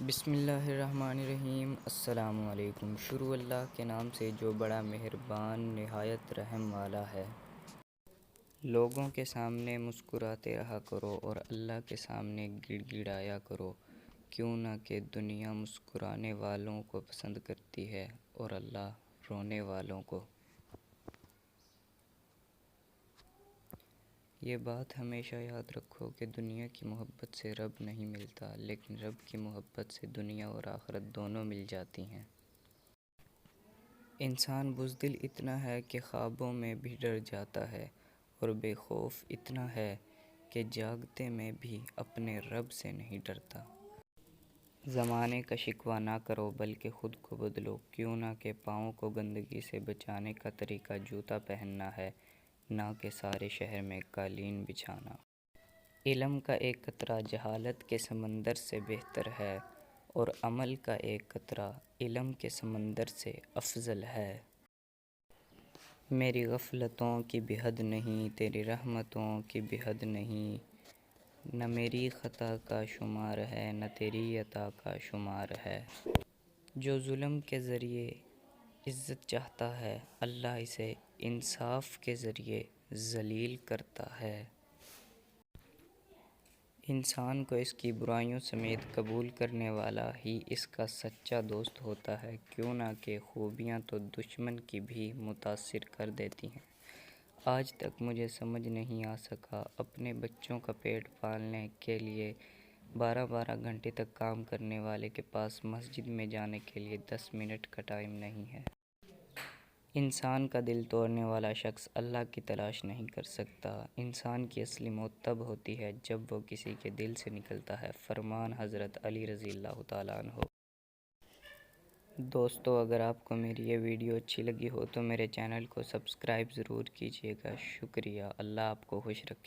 بسم اللہ الرحمن الرحیم۔ السلام علیکم۔ شروع اللہ کے نام سے جو بڑا مہربان نہایت رحم والا ہے۔ لوگوں کے سامنے مسکراتے رہا کرو اور اللہ کے سامنے گڑ گڑایا کرو، کیوں نہ کہ دنیا مسکرانے والوں کو پسند کرتی ہے اور اللہ رونے والوں کو۔ یہ بات ہمیشہ یاد رکھو کہ دنیا کی محبت سے رب نہیں ملتا، لیکن رب کی محبت سے دنیا اور آخرت دونوں مل جاتی ہیں۔ انسان بزدل اتنا ہے کہ خوابوں میں بھی ڈر جاتا ہے اور بے خوف اتنا ہے کہ جاگتے میں بھی اپنے رب سے نہیں ڈرتا۔ زمانے کا شکوہ نہ کرو بلکہ خود کو بدلو، کیوں نہ کہ پاؤں کو گندگی سے بچانے کا طریقہ جوتا پہننا ہے، نہ کہ سارے شہر میں قالین بچھانا۔ علم کا ایک قطرہ جہالت کے سمندر سے بہتر ہے اور عمل کا ایک قطرہ علم کے سمندر سے افضل ہے۔ میری غفلتوں کی بھی حد نہیں، تیری رحمتوں کی بھی حد نہیں، نہ میری خطا کا شمار ہے نہ تیری عطا کا شمار ہے۔ جو ظلم کے ذریعے عزت چاہتا ہے، اللہ اسے انصاف کے ذریعے ذلیل کرتا ہے۔ انسان کو اس کی برائیوں سمیت قبول کرنے والا ہی اس کا سچا دوست ہوتا ہے، کیوں نہ کہ خوبیاں تو دشمن کی بھی متاثر کر دیتی ہیں۔ آج تک مجھے سمجھ نہیں آ سکا، اپنے بچوں کا پیٹ پالنے کے لیے 12 گھنٹے تک کام کرنے والے کے پاس مسجد میں جانے کے لیے 10 منٹ کا ٹائم نہیں ہے۔ انسان کا دل توڑنے والا شخص اللہ کی تلاش نہیں کر سکتا۔ انسان کی اصلی موت تب ہوتی ہے جب وہ کسی کے دل سے نکلتا ہے۔ فرمان حضرت علی رضی اللہ تعالیٰ عنہ۔ دوستو، اگر آپ کو میری یہ ویڈیو اچھی لگی ہو تو میرے چینل کو سبسکرائب ضرور کیجیے گا۔ شکریہ۔ اللہ آپ کو خوش رکھے۔